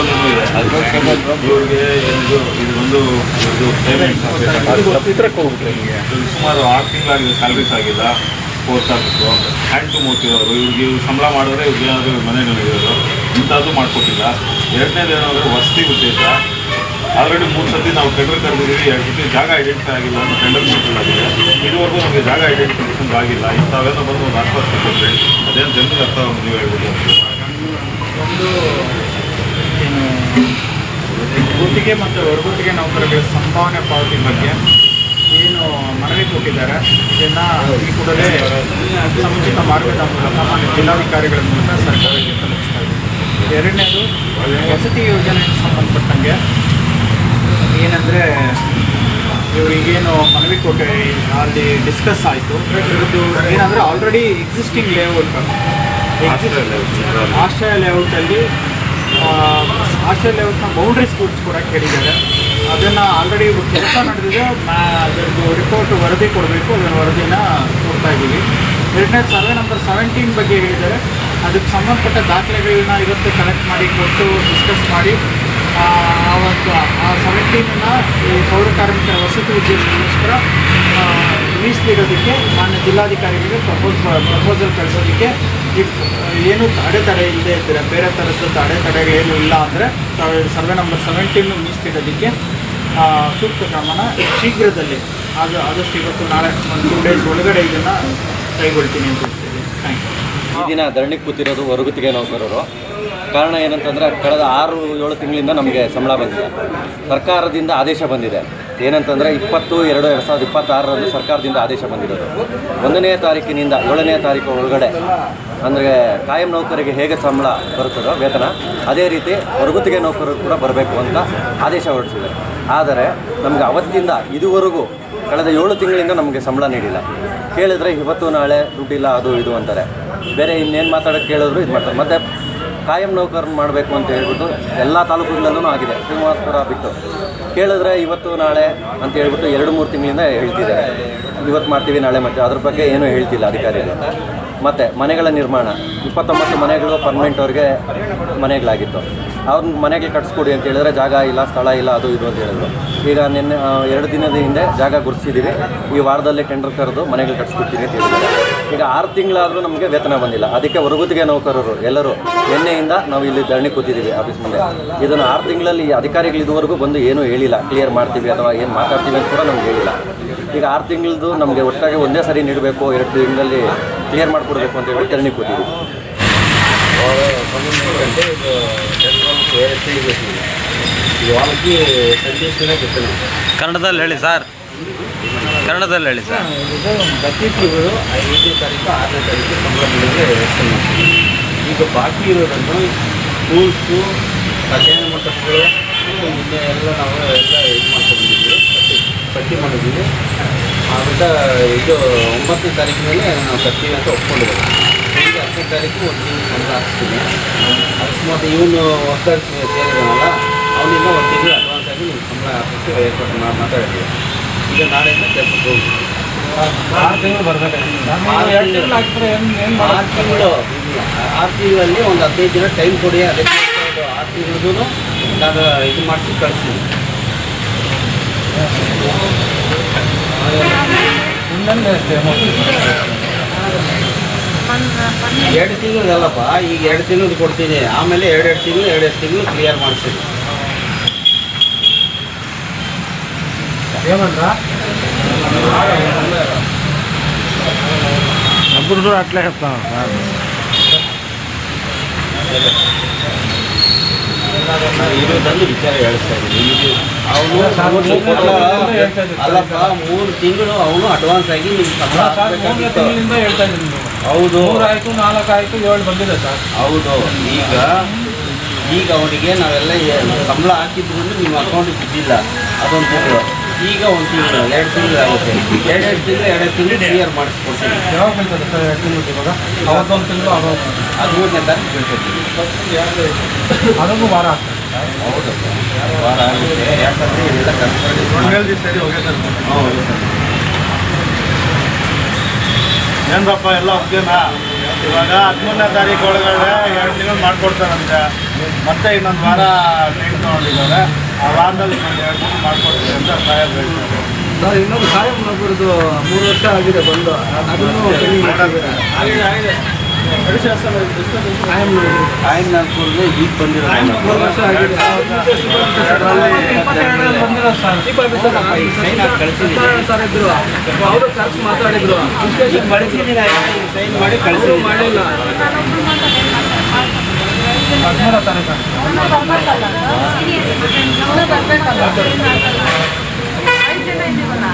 ಲೋಗೋನು ಇದೆ. ಇವ್ರಿಗೆ ಇದೊಂದು ಪೇಮೆಂಟ್ ಸುಮಾರು 6 ತಿಂಗಳಾಗಿದೆ, ಸ್ಯಾಲ್ರೀಸ್ ಆಗಿಲ್ಲ, ಕೋರ್ಸ್ ಆಗಿತ್ತು. ಹ್ಯಾಂಡ್ ಟು ಮೌತ್ ಇರೋರು, ಇವ್ರಿಗೆ ಸಂಬಳ ಮಾಡಿದ್ರೆ ಇವ್ರಿಗೆ ಏನಾದರೂ ಮನೆಗಳಿರೋರು ಇಂಥದ್ದು ಮಾಡಿಕೊಟ್ಟಿಲ್ಲ. ಎರಡನೇದು ಏನಾದರೂ ವಸತಿ ಉದ್ದೇಶ. ಆಲ್ರೆಡಿ 3 ಸತಿ ನಾವು ಟೆಂಡರ್ ಕರೆದಿದ್ದೀವಿ, 2 ಸತಿ ಜಾಗ ಐಡೆಂಟಿಫೈ ಆಗಿಲ್ಲ ಅಂತ ಟೆಂಡರ್ ಸೆಟಲ್ ಆಗಿದೆ. ಇದುವರೆಗೂ ನಮಗೆ ಜಾಗ ಐಡೆಂಟಿಫಿಕೇಷನ್ ಆಗಿಲ್ಲ. ಇಂಥವೆಲ್ಲ ಬಂದು ಒಂದು ಆಶ್ವಾಸನೆ ಕೊಟ್ಟರೆ ಅದೇನು ಜನರಿಗೆ ಅರ್ಥ ನೀವು ಹೇಳ್ಬೋದು. ಒಂದು ಏನು ಗುತ್ತಿಗೆ ಮತ್ತು ಹೊರಗುತ್ತಿಗೆ ನೌಕರರ ಸಂಭಾವನೆ ಪಾವತಿ ಬಗ್ಗೆ ಏನು ಮನವಿ ಕೊಟ್ಟಿದ್ದಾರೆ, ಇದನ್ನು ಈ ಕೂಡಲೇ ಸಮುಚಿತ ಮಾರ್ಗದ ಮೂಲಕ ಮಾನ್ಯ ಜಿಲ್ಲಾಧಿಕಾರಿಗಳ ಮೂಲಕ ಸರ್ಕಾರಕ್ಕೆ ತಲುಪಿಸ್ತಾ ಇದೆ. ಎರಡನೇದು ವಸತಿ ಯೋಜನೆಗೆ ಸಂಬಂಧಪಟ್ಟಂಗೆ ಏನಂದರೆ ಇವರಿಗೇನು ಮನವಿ ಕೊಟ್ಟೆ ಅಲ್ಲಿ ಡಿಸ್ಕಸ್ ಆಯಿತು. ಇದು ಏನಂದರೆ ಆಲ್ರೆಡಿ ಎಕ್ಸಿಸ್ಟಿಂಗ್ ಲೇಔಟ್ ಆಶ್ರಯ ಲೇಔಟಲ್ಲಿ ಬೌಂಡ್ರೀಸ್ ಕೂಡಿಸ್ಕೊಡಕ್ಕೆ ಹೇಳಿದ್ದಾರೆ. ಅದನ್ನು ಆಲ್ರೆಡಿ ಕೆಲಸ ನಡೆದಿದೆ. ಅದರದ್ದು ರಿಪೋರ್ಟ್ ವರದಿ ಕೊಡಬೇಕು, ಅದರ ವರದಿನ ಕೊಡ್ತಾ ಇದ್ದೀವಿ. ಎರಡನೇ ಸರ್ವೆ ನಂಬರ್ 17 ಬಗ್ಗೆ ಹೇಳಿದ್ದಾರೆ. ಅದಕ್ಕೆ ಸಂಬಂಧಪಟ್ಟ ದಾಖಲೆಗಳನ್ನ ಇವತ್ತು ಕಲೆಕ್ಟ್ ಮಾಡಿ ಕೊಟ್ಟು ಡಿಸ್ಕಸ್ ಮಾಡಿ ಆವತ್ತು ಆ 17ನ ಈ ಪೌರ ಕಾರ್ಮಿಕರ ವಸತಿ ಉದ್ದೇಶಕ್ಕೋಸ್ಕರ ಮೀಸಲಿಡೋದಕ್ಕೆ ಮಾನ್ಯ ಜಿಲ್ಲಾಧಿಕಾರಿಗಳಿಗೆ ಪ್ರಪೋಸಲ್ ಕಳಿಸೋದಕ್ಕೆ ಏನು ಅಡೆತಡೆ ಇಲ್ಲದೆ ಇದ್ದರೆ, ಬೇರೆ ಥರದ್ದು ಅಡೆತಡೆಗಳೇನು ಇಲ್ಲ ಅಂದರೆ ಸರ್ವೆ ನಂಬರ್ 17 ಮೀಸಲಿಡೋದಕ್ಕೆ ಸೂಕ್ತ ಕ್ರಮನ ಶೀಘ್ರದಲ್ಲಿ ಆದಷ್ಟು ಇವತ್ತು ನಾಳೆ 2 ಡೇಸ್ ಒಳಗಡೆ ಇದನ್ನು ಕೈಗೊಳ್ತೀನಿ ಅಂತ ಹೇಳ್ತೀನಿ. Thank you. ಈ ದಿನ ಧರಣಿಗೆ ಕೂತಿರೋದು ಹೊರಗುತ್ತಿಗೆ ನೌಕರರು. ಕಾರಣ ಏನಂತಂದರೆ ಕಳೆದ 6-7 ತಿಂಗಳಿಂದ ನಮಗೆ ಸಂಬಳ ಬಂದಿದೆ. ಸರ್ಕಾರದಿಂದ ಆದೇಶ ಬಂದಿದೆ. ಏನಂತಂದರೆ 20/2/2026 ಸರ್ಕಾರದಿಂದ ಆದೇಶ ಬಂದಿರೋದು. 1ನೇ ತಾರೀಕಿನಿಂದ 7ನೇ ತಾರೀಕು ಒಳಗಡೆ ಅಂದರೆ ಕಾಯಂ ನೌಕರಿಗೆ ಹೇಗೆ ಸಂಬಳ ಬರುತ್ತದೋ ವೇತನ, ಅದೇ ರೀತಿ ಹೊರಗುತ್ತಿಗೆ ನೌಕರರು ಕೂಡ ಬರಬೇಕು ಅಂತ ಆದೇಶ ಹೊರಡಿಸಿದೆ. ಆದರೆ ನಮಗೆ ಅವತ್ತಿಂದ ಇದುವರೆಗೂ ಕಳೆದ 7 ತಿಂಗಳಿಂದ ನಮಗೆ ಸಂಬಳ ನೀಡಿಲ್ಲ. ಕೇಳಿದರೆ ಇವತ್ತು ನಾಳೆ ದುಡ್ಡಿಲ್ಲ ಅದು ಇದು ಅಂತಾರೆ. ಬೇರೆ ಇನ್ನೇನು ಮಾತಾಡೋಕ್ಕೆ ಕೇಳಿದ್ರು ಇದು ಮಾಡ್ತಾರೆ. ಮತ್ತು ಕಾಯಂ ನೌಕರನ್ನು ಮಾಡಬೇಕು ಅಂತ ಹೇಳ್ಬಿಟ್ಟು ಎಲ್ಲ ತಾಲೂಕುಗಳಲ್ಲೂ ಆಗಿದೆ. ಶ್ರೀನಿವಾಸಪುರ ಬಿಟ್ಟು ಕೇಳಿದ್ರೆ ಇವತ್ತು ನಾಳೆ ಅಂತ ಹೇಳ್ಬಿಟ್ಟು 2-3 ತಿಂಗಳಿಂದ ಹೇಳ್ತಿದ್ದಾರೆ. ಇವತ್ತು ಮಾಡ್ತೀವಿ ನಾಳೆ ಮಾಡ್ತೀವಿ, ಅದ್ರ ಬಗ್ಗೆ ಏನೂ ಹೇಳ್ತಿಲ್ಲ ಅಧಿಕಾರಿಗಳು. ಮತ್ತು ಮನೆಗಳ ನಿರ್ಮಾಣ 29 ಮನೆಗಳು ಪರ್ಮನೆಂಟ್ ಅವ್ರಿಗೆ ಮನೆಗಳಾಗಿತ್ತು. ಅವ್ರನ್ನ ಮನೆಗೆ ಕಟ್ಸ್ಕೊಡಿ ಅಂತ ಹೇಳಿದ್ರೆ ಜಾಗ ಇಲ್ಲ, ಸ್ಥಳ ಇಲ್ಲ, ಅದು ಇದು ಅಂತ ಹೇಳಿದ್ರು. ಈಗ ನಿನ್ನೆ 2 ದಿನದ ಹಿಂದೆ ಜಾಗ ಗುರುತಿಸಿದ್ದೀವಿ, ಈ ವಾರದಲ್ಲೇ ಟೆಂಡರ್ ಕರೆದು ಮನೆಗಳು ಕಟ್ಸ್ಕೊಡ್ತೀನಿ ಅಂತ ಹೇಳಿದ್ದಾರೆ. ಈಗ 6 ತಿಂಗಳಾದರೂ ನಮಗೆ ವೇತನ ಬಂದಿಲ್ಲ. ಅದಕ್ಕೆ ಹೊರಗುತ್ತಿಗೆ ನೌಕರರು ಎಲ್ಲರೂ ನಿನ್ನೆಯಿಂದ ನಾವು ಇಲ್ಲಿ ಧರಣಿ ಕೂತಿದ್ದೀವಿ ಆಫೀಸ್ ಮುಂದೆ. ಇದನ್ನು 6 ತಿಂಗಳಲ್ಲಿ ಅಧಿಕಾರಿಗಳು ಇದುವರೆಗೂ ಬಂದು ಏನೂ ಹೇಳಿಲ್ಲ, ಕ್ಲಿಯರ್ ಮಾಡ್ತೀವಿ ಅಥವಾ ಏನು ಮಾತಾಡ್ತೀವಿ ಅಂತ ಕೂಡ ನಮ್ಗೆ ಹೇಳಿಲ್ಲ. ಈಗ 6 ತಿಂಗಳದ್ದು ನಮಗೆ ಒಟ್ಟಾಗಿ ಒಂದೇ ಸರಿ ನೀಡಬೇಕು, 2 ತಿಂಗಳಲ್ಲಿ ಕ್ಲಿಯರ್ ಮಾಡಿಕೊಡ್ಬೇಕು ಅಂತ ಹೇಳಿ ಧರಣಿ ಕೂತಿದ್ದೀವಿ. ಕನ್ನಡದಲ್ಲಿ ಹೇಳಿ ಸರ್, ಕನ್ನಡದಲ್ಲಿ ಹೇಳಿ ಸರ್. ಇದು ಗತಿಗಳು 5ನೇ ತಾರೀಕು 6ನೇ ತಾರೀಕು ಸಂಬಳ ಬೆಳೆಗೆ ವ್ಯವಸ್ಥೆ ಮಾಡ್ತೀವಿ. ಈಗ ಬಾಕಿ ಇರೋದನ್ನು ಸ್ಕೂಲ್ಸು, ಕಲ್ಯಾಣ ಮಂಟಪಗಳು ನಿನ್ನೆ ಎಲ್ಲ ನಾವು ಎಲ್ಲ ಇದು ಮಾಡ್ಕೊಂಡಿದ್ದೀವಿ, ಪಟ್ಟಿ ಮಾಡಿದ್ದೀವಿ. ಆಮೇಲೆ ಇದು 9ನೇ ತಾರೀಕಿನಲ್ಲಿ ನಾವು ಕಟ್ತೀವಿ ಅಂತ ಒಪ್ಕೊಂಡಿದ್ದೀವಿ. ಈಗ 10ನೇ ತಾರೀಕು ಒಂದು ತಿಂಗಳು ಸಂಬಳ ಹಾಕ್ಸ್ತೀನಿ. ಅಕಸ್ಮಾತ್ ಇವನು ಹೊಸದಾಗಿ ಸೇರಿದಾನಲ್ಲ, ಅವನಿಂದ 1 ತಿಂಗಳು ಅಡ್ವಾನ್ಸ್ ಆಗಿ ನೀವು ಸಂಬಳ ಹಾಕಕ್ಕೆ ಏರ್ಪಾటు ಮಾತಾಡಿದ್ದೀವಿ. ಈಗ ನಾಳೆಯಿಂದ ಕೆಲಸಕ್ಕೆ ಹೋಗಿ 6 ತಿಂಗಳು ಬರಬೇಕಾಗಿತ್ತು. 6 ತಿಂಗಳಲ್ಲಿ ಒಂದು 15 ದಿನ ಟೈಮ್ ಕೊಡಿ. ಅದಕ್ಕೆ 6 ತಿಂಗಳದ್ದು ನಾನು ಇದು ಮಾಡಿಸಿ ಕಳಿಸ್ತೀನಿ. ಎರಡು ತಿಂಗಳು ಅಲ್ಲಪ್ಪ, ಈಗ 2 ತಿಂಗಳು ಕೊಡ್ತೀನಿ. ಆಮೇಲೆ 2 ತಿಂಗಳು ಕ್ಲಿಯರ್ ಮಾಡಿಸ್ತೀನಿ. ఏమంటా అప్పుడు కూడా అట్లే చెప్తాను సార్. ಇರೋದನ್ನು ವಿಚಾರ ಹೇಳ್ತಾ ಇದ್ದೀನಿ. ಅವನು ಅಲ್ಲಪ್ಪ 3 ತಿಂಗಳು ಅವನು ಅಡ್ವಾನ್ಸ್ ಆಗಿ ನಿಮ್ಗೆ ಸಂಬಳ ಹಾಕಬೇಕಾಗಿತ್ತು. ಹೇಳ್ತಾ ಇದ್ದೀನಿ. ಹೌದು, 3 ಆಯಿತು, 4 ಆಯಿತು, 7 ಬಂದಿದೆ ಸರ್. ಹೌದು. ಈಗ ಅವನಿಗೆ ನಾವೆಲ್ಲ ಸಂಬಳ ಹಾಕಿದ್ರು ನಿಮ್ಮ ಅಕೌಂಟಿಗೆ ಬಿದ್ದಿಲ್ಲ ಅದೊಂದು ತಿಂಗಳು. ಈಗ 1 ತಿಂಗಳು 2 ತಿಂಗಳು ಆಗುತ್ತೆ. 2 ತಿಂಗಳು ಕ್ಲಿಯರ್ ಮಾಡಿಸ್ಕೊಡ್ತೀನಿ. ಯಾವಾಗ ಬೀಳ್ತದೆ ಸರ್ 2 ತಿಂಗಳು? ಇವಾಗ ಅವತ್ತೊಂದು ತಿಂಗಳು ಅದು 3ನೇ ತಾರೀಕು ಬೀಳ್ತೈತಿ. ಅದೊಂದು ವಾರ ಆಗ್ತದೆ. ಹೌದು, ವಾರ ಆಗುತ್ತೆ. ಯಾಕಂದರೆ ಇದೆಲ್ಲ ಕನ್ಸಲ್ಟ್ ಸರಿ ಹೋಗಿ ಸರ್. ಹೌದು ಸರ್. ಏನಪ್ಪ ಎಲ್ಲ ಒಪ್ಗೆನಾ? ಇವಾಗ 13ನೇ ತಾರೀಕು ಒಳಗಡೆ 2 ತಿಂಗಳು ಮಾಡಿಕೊಡ್ತಾರಂತೆ. ಮತ್ತೆ ಇನ್ನೊಂದು ವಾರ ಟೈಮ್ ತೊಗೊಂಡಿದ್ದಾರೆ. ಆ ವಾರದಲ್ಲಿ ಇನ್ನೊಂದು 2 ದಿನ ಮಾಡ್ಕೊಡ್ತೀವಿ ಅಂತ ಸಾಹೇಬ್ ಹೇಳ್ತಾರೆ. ಸರ್ ಇನ್ನೊಂದು ಕಾಯಂ ಒಬ್ಬರದು 3 ವರ್ಷ ಆಗಿದೆ ಬಂದು ಅದನ್ನು ಪೆಂಡಿಂಗ್ ಮಾಡಿದ್ದಾರೆ. ಕಾಯಂ ನಾಗ್ಪುರ್ಗೆ ಈಗ ಬಂದಿರೋ 3 ವರ್ಷ ಆಗಿದೆ. ಚೀಫ್ ಆಫೀಸರ್ ಸರ್ ಇದ್ರು, ಅವರು ಖರ್ಚು ಮಾತಾಡಿದ್ರು, ವಿಶ್ಲೇಷಣೆ ಮಾಡಿಸಿದ್ದೀರಾ, ಸೈನ್ ಮಾಡಿ ಕಳಿಸಿ ಮಾಡಿಲ್ಲ. 17 ತಾರೀಕು ಬರ್ಬೇಕಲ್ಲ 5 ಜನ ಇದ್ದೀವಲ್ಲ.